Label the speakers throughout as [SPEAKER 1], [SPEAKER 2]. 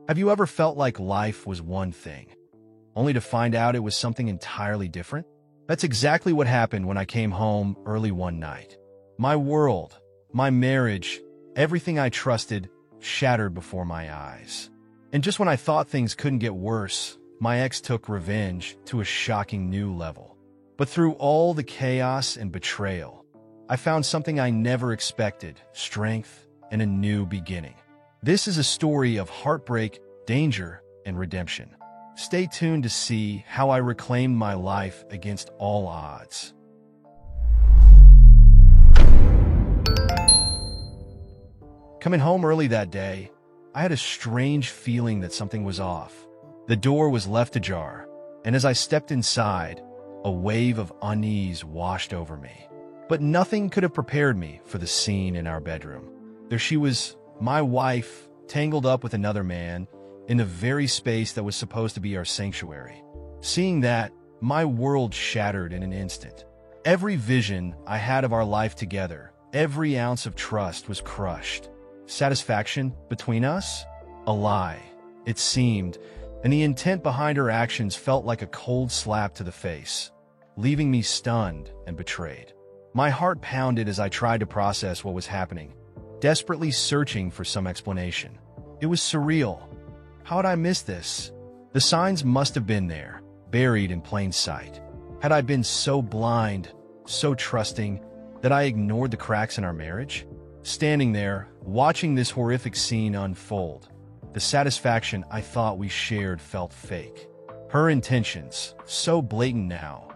[SPEAKER 1] Have you ever felt like life was one thing, only to find out it was something entirely different? That's exactly what happened when I came home early one night. My world, my marriage, everything I trusted shattered before my eyes. And just when I thought things couldn't get worse, my ex took revenge to a shocking new level. But through all the chaos and betrayal, I found something I never expected: strength and a new beginning. This is a story of heartbreak, danger, and redemption. Stay tuned to see how I reclaimed my life against all odds. Coming home early that day, I had a strange feeling that something was off. The door was left ajar, and as I stepped inside, a wave of unease washed over me. But nothing could have prepared me for the scene in our bedroom. There she was, my wife, tangled up with another man, in the very space that was supposed to be our sanctuary. Seeing that, my world shattered in an instant. Every vision I had of our life together, every ounce of trust was crushed. Satisfaction between us? A lie, it seemed, and the intent behind her actions felt like a cold slap to the face, leaving me stunned and betrayed. My heart pounded as I tried to process what was happening, desperately searching for some explanation. It was surreal. How had I missed this? The signs must have been there, buried in plain sight. Had I been so blind, so trusting, that I ignored the cracks in our marriage? Standing there, watching this horrific scene unfold, the satisfaction I thought we shared felt fake. Her intentions, so blatant now,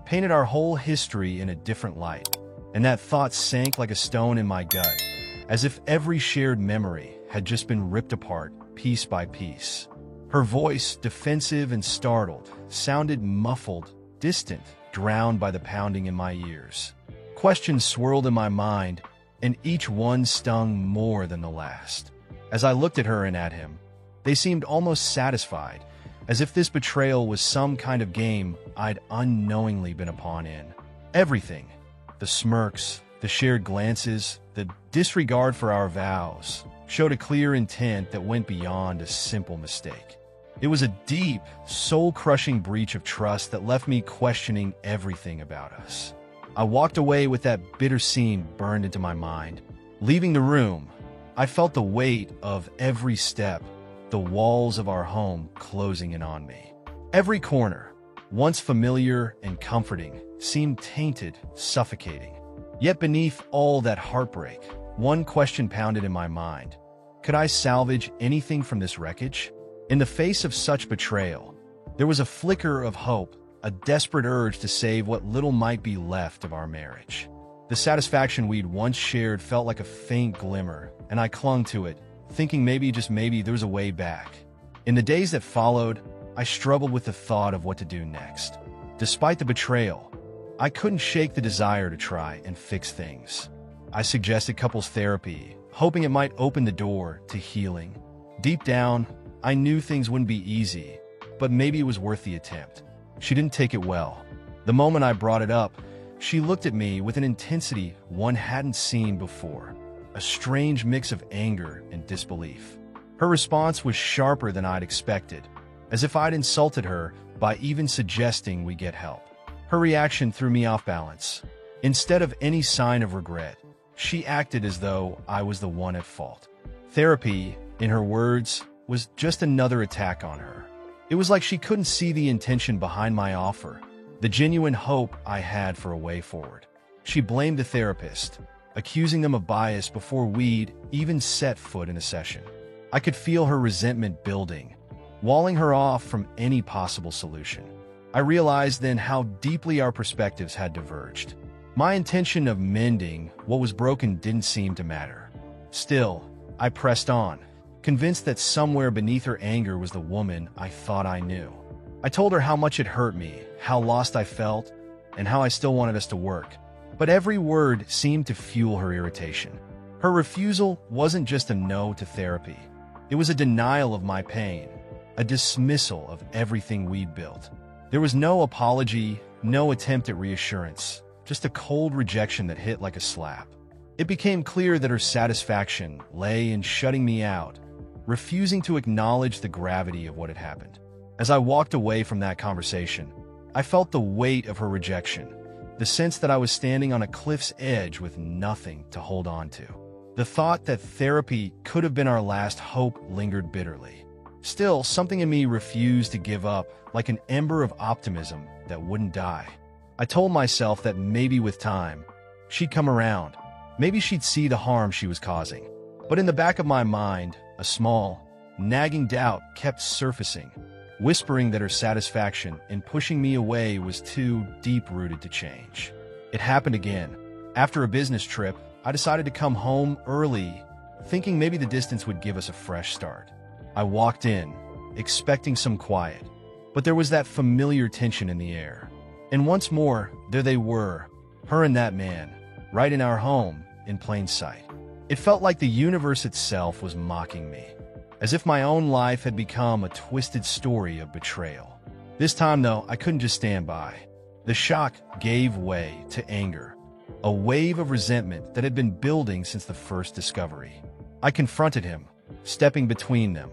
[SPEAKER 1] painted our whole history in a different light, and that thought sank like a stone in my gut, as if every shared memory had just been ripped apart piece by piece. Her voice, defensive and startled, sounded muffled, distant, drowned by the pounding in my ears. Questions swirled in my mind, and each one stung more than the last. As I looked at her and at him, they seemed almost satisfied, as if this betrayal was some kind of game I'd unknowingly been a pawn in. Everything, the smirks, the shared glances, the disregard for our vows, showed a clear intent that went beyond a simple mistake. It was a deep, soul-crushing breach of trust that left me questioning everything about us. I walked away with that bitter scene burned into my mind. Leaving the room, I felt the weight of every step, the walls of our home closing in on me. Every corner, once familiar and comforting, seemed tainted, suffocating. Yet beneath all that heartbreak, one question pounded in my mind. Could I salvage anything from this wreckage? In the face of such betrayal, there was a flicker of hope, a desperate urge to save what little might be left of our marriage. The satisfaction we'd once shared felt like a faint glimmer, and I clung to it, thinking maybe, just maybe, there was a way back. In the days that followed, I struggled with the thought of what to do next. Despite the betrayal, I couldn't shake the desire to try and fix things. I suggested couples therapy, hoping it might open the door to healing. Deep down, I knew things wouldn't be easy, but maybe it was worth the attempt. She didn't take it well. The moment I brought it up, she looked at me with an intensity one hadn't seen before, a strange mix of anger and disbelief. Her response was sharper than I'd expected, as if I'd insulted her by even suggesting we get help. Her reaction threw me off balance. Instead of any sign of regret, she acted as though I was the one at fault. Therapy, in her words, was just another attack on her. It was like she couldn't see the intention behind my offer, the genuine hope I had for a way forward. She blamed the therapist, accusing them of bias before we'd even set foot in a session. I could feel her resentment building, walling her off from any possible solution. I realized then how deeply our perspectives had diverged. My intention of mending what was broken didn't seem to matter. Still, I pressed on, convinced that somewhere beneath her anger was the woman I thought I knew. I told her how much it hurt me, how lost I felt, and how I still wanted us to work. But every word seemed to fuel her irritation. Her refusal wasn't just a no to therapy. It was a denial of my pain, a dismissal of everything we'd built. There was no apology, no attempt at reassurance, just a cold rejection that hit like a slap. It became clear that her satisfaction lay in shutting me out, refusing to acknowledge the gravity of what had happened. As I walked away from that conversation, I felt the weight of her rejection, the sense that I was standing on a cliff's edge with nothing to hold on to. The thought that therapy could have been our last hope lingered bitterly. Still, something in me refused to give up, like an ember of optimism that wouldn't die. I told myself that maybe with time, she'd come around. Maybe she'd see the harm she was causing. But in the back of my mind, a small, nagging doubt kept surfacing, whispering that her satisfaction in pushing me away was too deep-rooted to change. It happened again. After a business trip, I decided to come home early, thinking maybe the distance would give us a fresh start. I walked in, expecting some quiet, but there was that familiar tension in the air. And once more, there they were, her and that man, right in our home, in plain sight. It felt like the universe itself was mocking me, as if my own life had become a twisted story of betrayal. This time, though, I couldn't just stand by. The shock gave way to anger, a wave of resentment that had been building since the first discovery. I confronted him, stepping between them,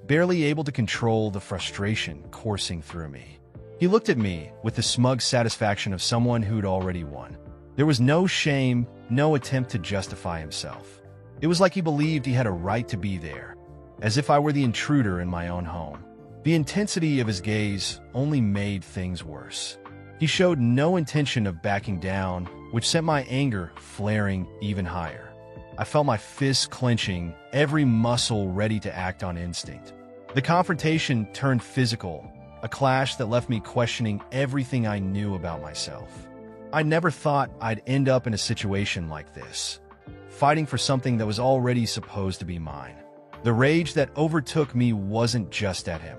[SPEAKER 1] barely able to control the frustration coursing through me. He looked at me with the smug satisfaction of someone who'd already won. There was no shame, no attempt to justify himself. It was like he believed he had a right to be there, as if I were the intruder in my own home. The intensity of his gaze only made things worse. He showed no intention of backing down, which sent my anger flaring even higher. I felt my fists clenching, every muscle ready to act on instinct. The confrontation turned physical, a clash that left me questioning everything I knew about myself. I never thought I'd end up in a situation like this, fighting for something that was already supposed to be mine. The rage that overtook me wasn't just at him.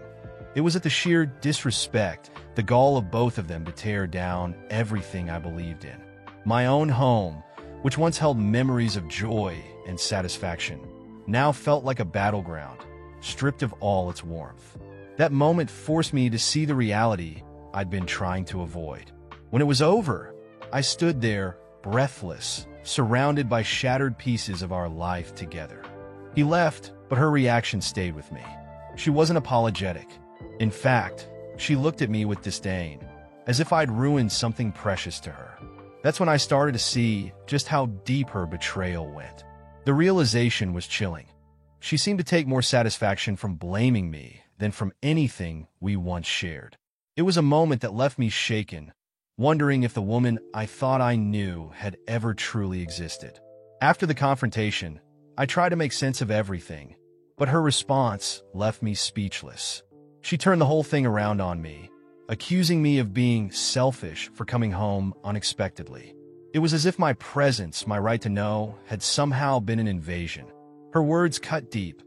[SPEAKER 1] It was at the sheer disrespect, the gall of both of them to tear down everything I believed in. My own home, which once held memories of joy and satisfaction, now felt like a battleground, stripped of all its warmth. That moment forced me to see the reality I'd been trying to avoid. When it was over, I stood there, breathless, surrounded by shattered pieces of our life together. He left, but her reaction stayed with me. She wasn't apologetic. In fact, she looked at me with disdain, as if I'd ruined something precious to her. That's when I started to see just how deep her betrayal went. The realization was chilling. She seemed to take more satisfaction from blaming me than from anything we once shared. It was a moment that left me shaken, wondering if the woman I thought I knew had ever truly existed. After the confrontation, I tried to make sense of everything, but her response left me speechless. She turned the whole thing around on me, accusing me of being selfish for coming home unexpectedly. It was as if my presence, my right to know, had somehow been an invasion. Her words cut deep.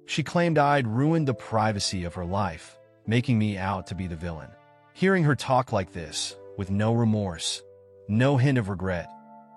[SPEAKER 1] She claimed I'd ruined the privacy of her life, making me out to be the villain. Hearing her talk like this, with no remorse, no hint of regret,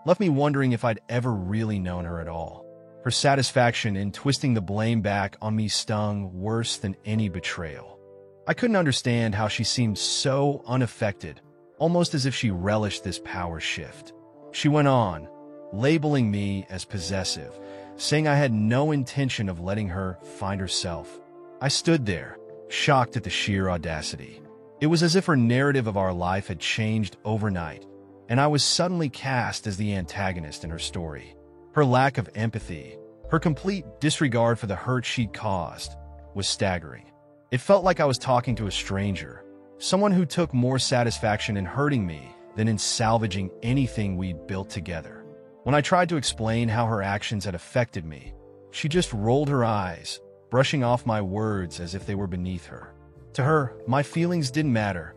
[SPEAKER 1] left me wondering if I'd ever really known her at all. Her satisfaction in twisting the blame back on me stung worse than any betrayal. I couldn't understand how she seemed so unaffected, almost as if she relished this power shift. She went on, labeling me as possessive, saying I had no intention of letting her find herself. I stood there, shocked at the sheer audacity. It was as if her narrative of our life had changed overnight, and I was suddenly cast as the antagonist in her story. Her lack of empathy, her complete disregard for the hurt she'd caused, was staggering. It felt like I was talking to a stranger, someone who took more satisfaction in hurting me than in salvaging anything we'd built together. When I tried to explain how her actions had affected me, she just rolled her eyes, brushing off my words as if they were beneath her. To her, my feelings didn't matter.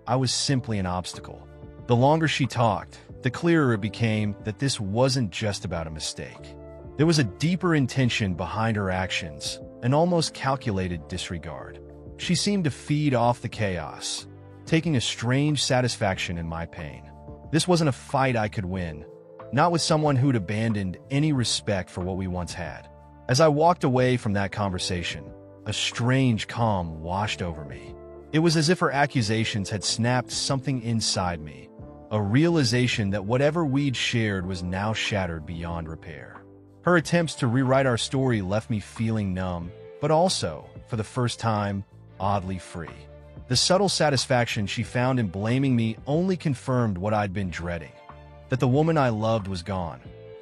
[SPEAKER 1] I was simply an obstacle. The longer she talked, the clearer it became that this wasn't just about a mistake. There was a deeper intention behind her actions, an almost calculated disregard. She seemed to feed off the chaos, taking a strange satisfaction in my pain. This wasn't a fight I could win, not with someone who'd abandoned any respect for what we once had. As I walked away from that conversation, a strange calm washed over me. It was as if her accusations had snapped something inside me, a realization that whatever we'd shared was now shattered beyond repair. Her attempts to rewrite our story left me feeling numb, but also, for the first time, oddly free. The subtle satisfaction she found in blaming me only confirmed what I'd been dreading, that the woman I loved was gone,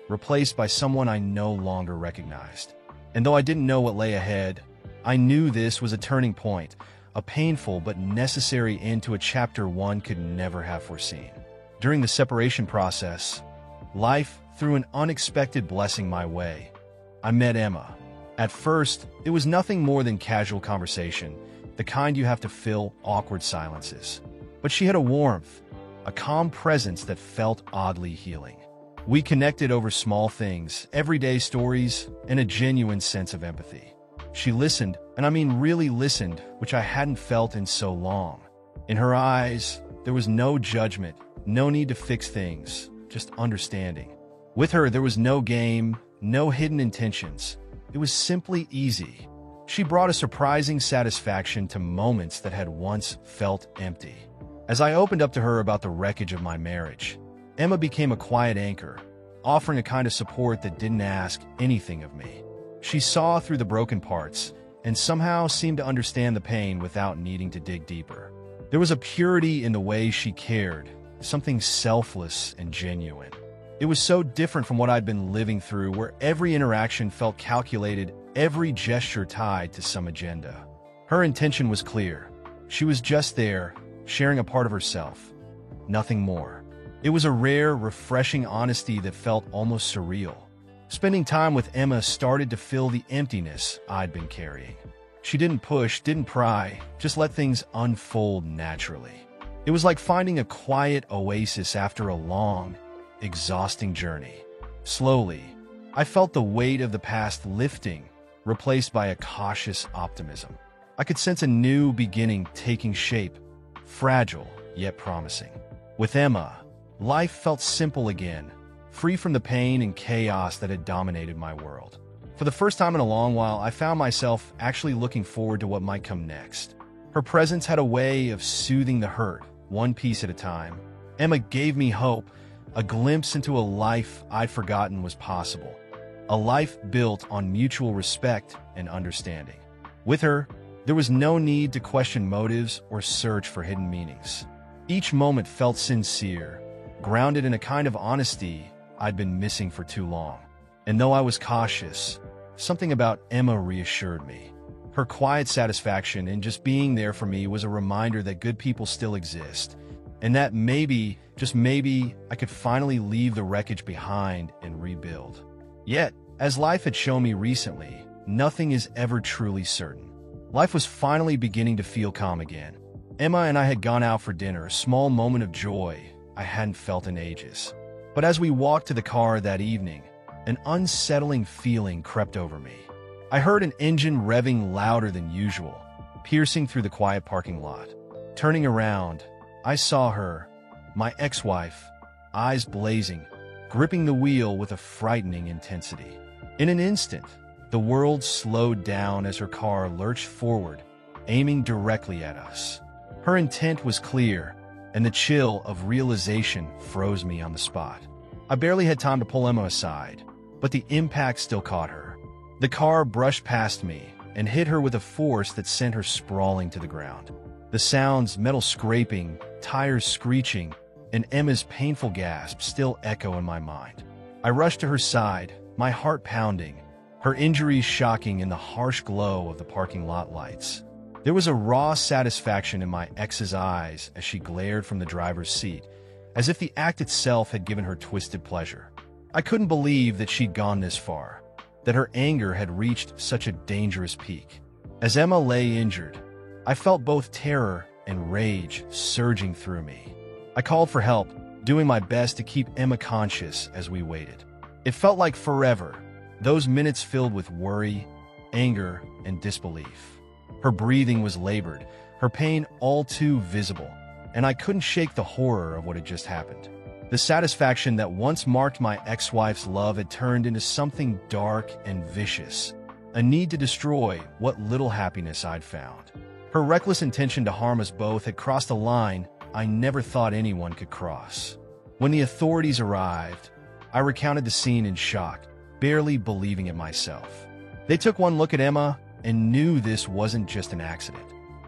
[SPEAKER 1] replaced by someone I no longer recognized. And though I didn't know what lay ahead, I knew this was a turning point, a painful but necessary end to a chapter one could never have foreseen. During the separation process, life threw an unexpected blessing my way. I met Emma. At first, it was nothing more than casual conversation, the kind you have to fill awkward silences. But she had a warmth, a calm presence that felt oddly healing. We connected over small things, everyday stories, and a genuine sense of empathy. She listened, and I mean really listened, which I hadn't felt in so long. In her eyes, there was no judgment, no need to fix things, just understanding. With her, there was no game, no hidden intentions. It was simply easy. She brought a surprising satisfaction to moments that had once felt empty. As I opened up to her about the wreckage of my marriage, Emma became a quiet anchor, offering a kind of support that didn't ask anything of me. She saw through the broken parts and somehow seemed to understand the pain without needing to dig deeper. There was a purity in the way she cared, something selfless and genuine. It was so different from what I'd been living through, where every interaction felt calculated, every gesture tied to some agenda. Her intention was clear. She was just there, sharing a part of herself, nothing more. It was a rare, refreshing honesty that felt almost surreal. Spending time with Emma started to fill the emptiness I'd been carrying. She didn't push, didn't pry, just let things unfold naturally. It was like finding a quiet oasis after a long, exhausting journey. Slowly, I felt the weight of the past lifting, replaced by a cautious optimism. I could sense a new beginning taking shape, fragile yet promising. With Emma, life felt simple again, free from the pain and chaos that had dominated my world. For the first time in a long while, I found myself actually looking forward to what might come next. Her presence had a way of soothing the hurt, one piece at a time. Emma gave me hope, a glimpse into a life I'd forgotten was possible. A life built on mutual respect and understanding. With her, there was no need to question motives or search for hidden meanings. Each moment felt sincere, grounded in a kind of honesty I'd been missing for too long. And though I was cautious, something about Emma reassured me. Her quiet satisfaction in just being there for me was a reminder that good people still exist, and that maybe, just maybe, I could finally leave the wreckage behind and rebuild. Yet, as life had shown me recently, nothing is ever truly certain. Life was finally beginning to feel calm again. Emma and I had gone out for dinner, a small moment of joy I hadn't felt in ages. But as we walked to the car that evening, an unsettling feeling crept over me. I heard an engine revving louder than usual, piercing through the quiet parking lot. Turning around, I saw her, my ex-wife, eyes blazing, gripping the wheel with a frightening intensity. In an instant, the world slowed down as her car lurched forward, aiming directly at us. Her intent was clear, and the chill of realization froze me on the spot. I barely had time to pull Emma aside, but the impact still caught her. The car brushed past me and hit her with a force that sent her sprawling to the ground. The sounds, metal scraping, tires screeching, and Emma's painful gasp still echo in my mind. I rushed to her side, my heart pounding, her injuries shocking in the harsh glow of the parking lot lights. There was a raw satisfaction in my ex's eyes as she glared from the driver's seat, as if the act itself had given her twisted pleasure. I couldn't believe that she'd gone this far, that her anger had reached such a dangerous peak. As Emma lay injured, I felt both terror and rage surging through me. I called for help, doing my best to keep Emma conscious as we waited. It felt like forever, those minutes filled with worry, anger, and disbelief. Her breathing was labored, her pain all too visible, and I couldn't shake the horror of what had just happened. The satisfaction that once marked my ex-wife's love had turned into something dark and vicious, a need to destroy what little happiness I'd found. Her reckless intention to harm us both had crossed a line I never thought anyone could cross. When the authorities arrived, I recounted the scene in shock, barely believing it myself. They took one look at Emma, and knew this wasn't just an accident.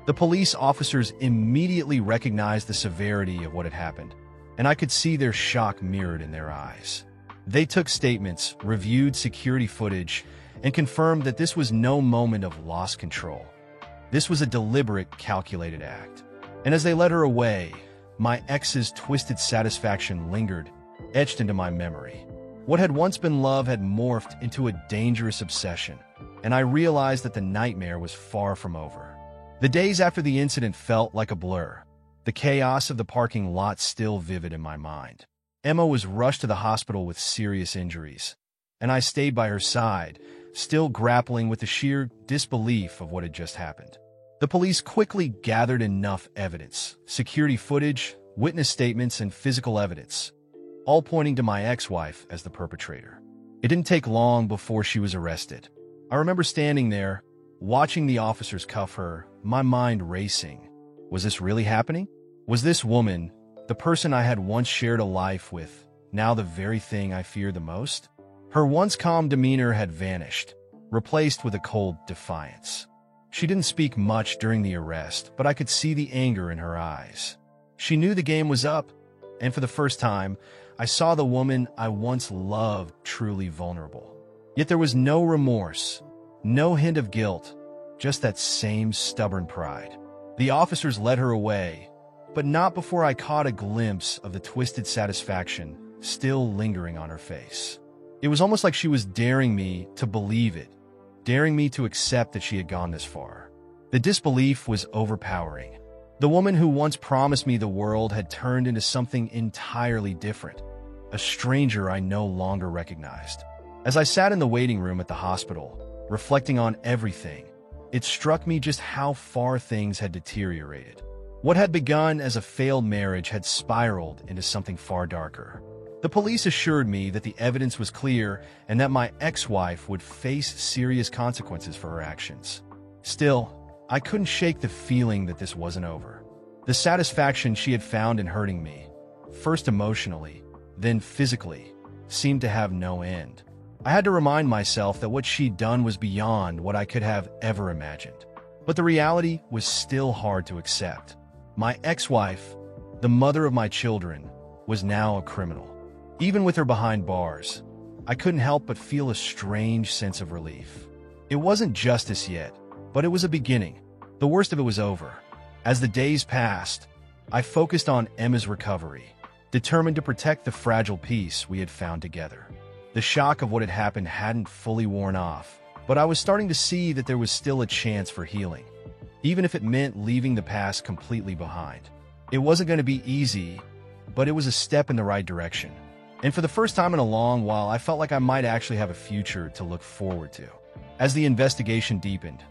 [SPEAKER 1] The police officers immediately recognized the severity of what had happened, and I could see their shock mirrored in their eyes. They took statements, reviewed security footage, and confirmed that this was no moment of lost control. This was a deliberate, calculated act. And as they led her away, my ex's twisted satisfaction lingered, etched into my memory. What had once been love had morphed into a dangerous obsession, and I realized that the nightmare was far from over. The days after the incident felt like a blur, the chaos of the parking lot still vivid in my mind. Emma was rushed to the hospital with serious injuries, and I stayed by her side, still grappling with the sheer disbelief of what had just happened. The police quickly gathered enough evidence, security footage, witness statements, and physical evidence, all pointing to my ex-wife as the perpetrator. It didn't take long before she was arrested. I remember standing there, watching the officers cuff her, my mind racing. Was this really happening? Was this woman, the person I had once shared a life with, now the very thing I feared the most? Her once calm demeanor had vanished, replaced with a cold defiance. She didn't speak much during the arrest, but I could see the anger in her eyes. She knew the game was up, and for the first time, I saw the woman I once loved truly vulnerable. Yet there was no remorse, no hint of guilt, just that same stubborn pride. The officers led her away, but not before I caught a glimpse of the twisted satisfaction still lingering on her face. It was almost like she was daring me to believe it, daring me to accept that she had gone this far. The disbelief was overpowering. The woman who once promised me the world had turned into something entirely different, a stranger I no longer recognized. As I sat in the waiting room at the hospital, reflecting on everything, it struck me just how far things had deteriorated. What had begun as a failed marriage had spiraled into something far darker. The police assured me that the evidence was clear and that my ex-wife would face serious consequences for her actions. Still, I couldn't shake the feeling that this wasn't over. The satisfaction she had found in hurting me, first emotionally, then physically, seemed to have no end. I had to remind myself that what she'd done was beyond what I could have ever imagined. But the reality was still hard to accept. My ex-wife, the mother of my children, was now a criminal. Even with her behind bars, I couldn't help but feel a strange sense of relief. It wasn't justice yet, but it was a beginning. The worst of it was over. As the days passed, I focused on Emma's recovery, determined to protect the fragile peace we had found together. The shock of what had happened hadn't fully worn off, but I was starting to see that there was still a chance for healing, even if it meant leaving the past completely behind. It wasn't going to be easy, but it was a step in the right direction. And for the first time in a long while, I felt like I might actually have a future to look forward to. As the investigation deepened,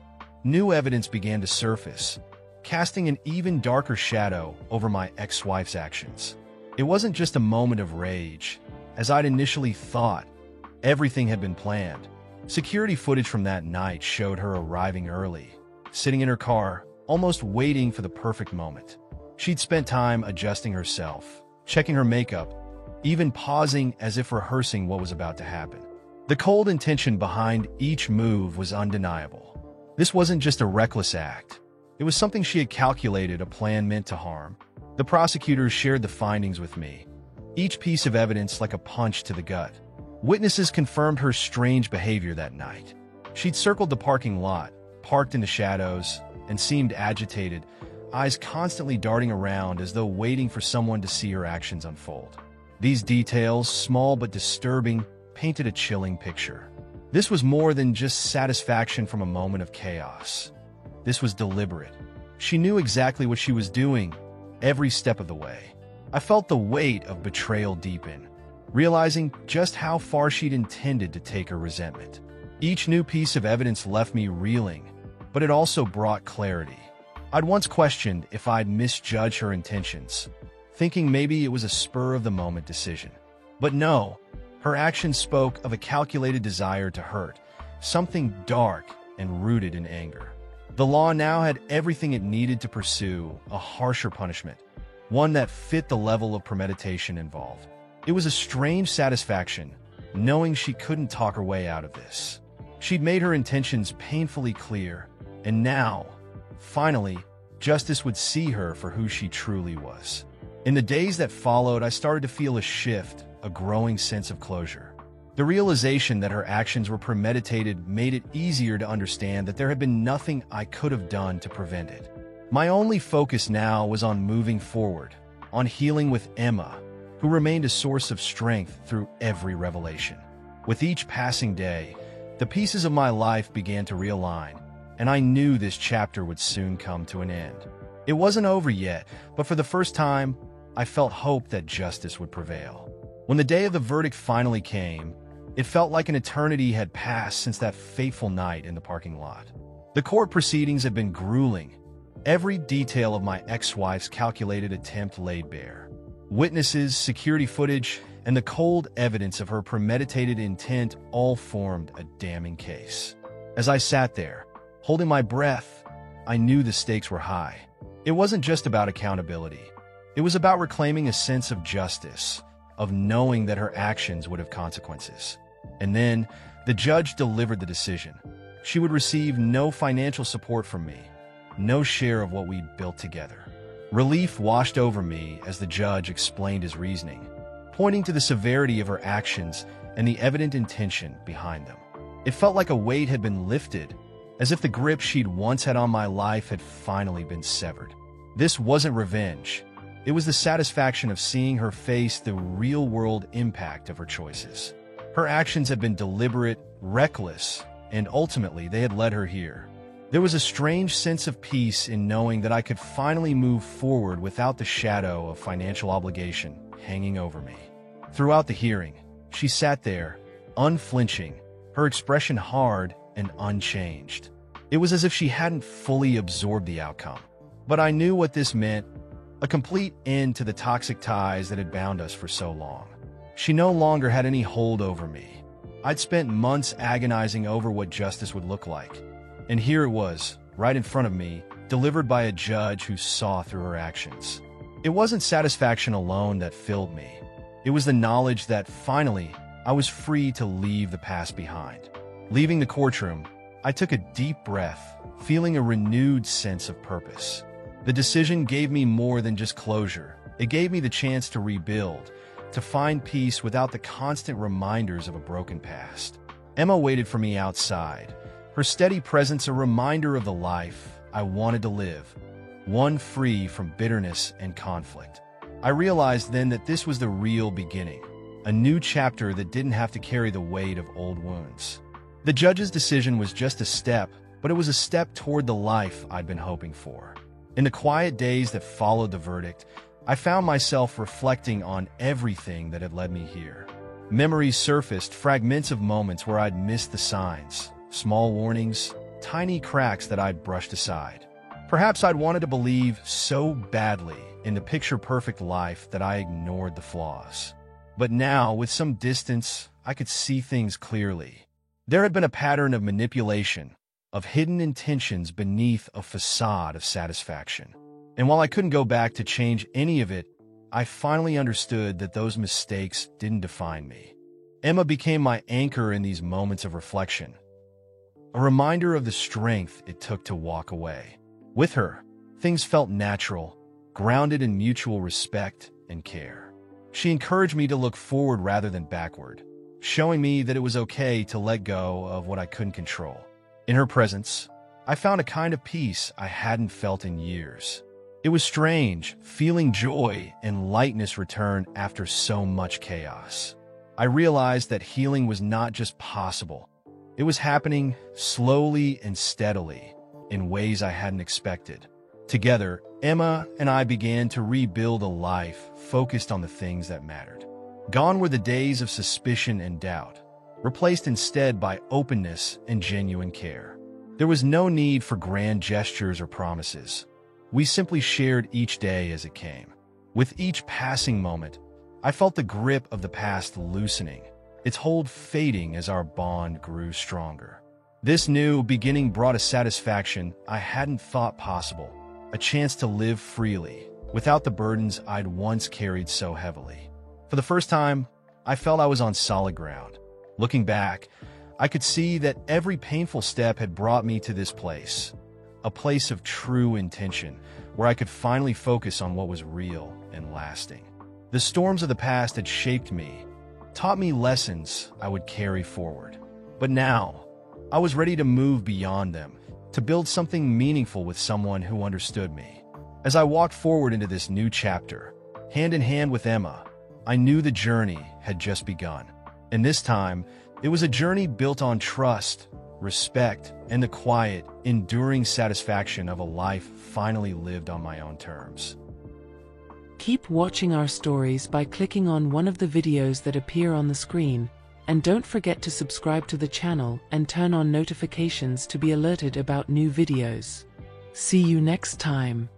[SPEAKER 1] new evidence began to surface, casting an even darker shadow over my ex-wife's actions. It wasn't just a moment of rage, as I'd initially thought. Everything had been planned. Security footage from that night showed her arriving early, sitting in her car, almost waiting for the perfect moment. She'd spent time adjusting herself, checking her makeup, even pausing as if rehearsing what was about to happen. The cold intention behind each move was undeniable. This wasn't just a reckless act. It was something she had calculated, a plan meant to harm. The prosecutors shared the findings with me, each piece of evidence like a punch to the gut. Witnesses confirmed her strange behavior that night. She'd circled the parking lot, parked in the shadows, and seemed agitated, eyes constantly darting around as though waiting for someone to see her actions unfold. These details, small but disturbing, painted a chilling picture. This was more than just satisfaction from a moment of chaos. This was deliberate. She knew exactly what she was doing, every step of the way. I felt the weight of betrayal deepen, realizing just how far she'd intended to take her resentment. Each new piece of evidence left me reeling, but it also brought clarity. I'd once questioned if I'd misjudged her intentions, thinking maybe it was a spur-of-the-moment decision. But no, her actions spoke of a calculated desire to hurt, something dark and rooted in anger. The law now had everything it needed to pursue a harsher punishment, one that fit the level of premeditation involved. It was a strange satisfaction, knowing she couldn't talk her way out of this. She'd made her intentions painfully clear, and now, finally, justice would see her for who she truly was. In the days that followed, I started to feel a shift, a growing sense of closure. The realization that her actions were premeditated made it easier to understand that there had been nothing I could have done to prevent it. My only focus now was on moving forward, on healing with Emma, who remained a source of strength through every revelation. With each passing day, the pieces of my life began to realign, and I knew this chapter would soon come to an end. It wasn't over yet, but for the first time, I felt hope that justice would prevail. When the day of the verdict finally came, it felt like an eternity had passed since that fateful night in the parking lot. The court proceedings had been grueling, every detail of my ex-wife's calculated attempt laid bare. Witnesses, security footage, and the cold evidence of her premeditated intent all formed a damning case. As I sat there, holding my breath, I knew the stakes were high. It wasn't just about accountability. It was about reclaiming a sense of justice, of knowing that her actions would have consequences. And then, the judge delivered the decision. She would receive no financial support from me, no share of what we'd built together. Relief washed over me as the judge explained his reasoning, pointing to the severity of her actions and the evident intention behind them. It felt like a weight had been lifted, as if the grip she'd once had on my life had finally been severed. This wasn't revenge. It was the satisfaction of seeing her face the real-world impact of her choices. Her actions had been deliberate, reckless, and ultimately they had led her here. There was a strange sense of peace in knowing that I could finally move forward without the shadow of financial obligation hanging over me. Throughout the hearing, she sat there, unflinching, her expression hard and unchanged. It was as if she hadn't fully absorbed the outcome. But I knew what this meant: a complete end to the toxic ties that had bound us for so long. She no longer had any hold over me. I'd spent months agonizing over what justice would look like. And here it was, right in front of me, delivered by a judge who saw through her actions. It wasn't satisfaction alone that filled me. It was the knowledge that, finally, I was free to leave the past behind. Leaving the courtroom, I took a deep breath, feeling a renewed sense of purpose. The decision gave me more than just closure. It gave me the chance to rebuild, to find peace without the constant reminders of a broken past. Emma waited for me outside, her steady presence a reminder of the life I wanted to live, one free from bitterness and conflict. I realized then that this was the real beginning, a new chapter that didn't have to carry the weight of old wounds. The judge's decision was just a step, but it was a step toward the life I'd been hoping for. In the quiet days that followed the verdict, I found myself reflecting on everything that had led me here. Memories surfaced, fragments of moments where I'd missed the signs, small warnings, tiny cracks that I'd brushed aside. Perhaps I'd wanted to believe so badly in the picture-perfect life that I ignored the flaws. But now, with some distance, I could see things clearly. There had been a pattern of manipulation, of hidden intentions beneath a facade of satisfaction. And while I couldn't go back to change any of it, I finally understood that those mistakes didn't define me. Emma became my anchor in these moments of reflection, a reminder of the strength it took to walk away. With her, things felt natural, grounded in mutual respect and care. She encouraged me to look forward rather than backward, showing me that it was okay to let go of what I couldn't control. In her presence, I found a kind of peace I hadn't felt in years. It was strange, feeling joy and lightness return after so much chaos. I realized that healing was not just possible. It was happening slowly and steadily, in ways I hadn't expected. Together, Emma and I began to rebuild a life focused on the things that mattered. Gone were the days of suspicion and doubt, replaced instead by openness and genuine care. There was no need for grand gestures or promises. We simply shared each day as it came. With each passing moment, I felt the grip of the past loosening, its hold fading as our bond grew stronger. This new beginning brought a satisfaction I hadn't thought possible, a chance to live freely, without the burdens I'd once carried so heavily. For the first time, I felt I was on solid ground. Looking back, I could see that every painful step had brought me to this place, a place of true intention, where I could finally focus on what was real and lasting. The storms of the past had shaped me, taught me lessons I would carry forward. But now, I was ready to move beyond them, to build something meaningful with someone who understood me. As I walked forward into this new chapter, hand in hand with Emma, I knew the journey had just begun. And this time, it was a journey built on trust, respect, and the quiet, enduring satisfaction of a life finally lived on my own terms.
[SPEAKER 2] Keep watching our stories by clicking on one of the videos that appear on the screen, and don't forget to subscribe to the channel and turn on notifications to be alerted about new videos. See you next time.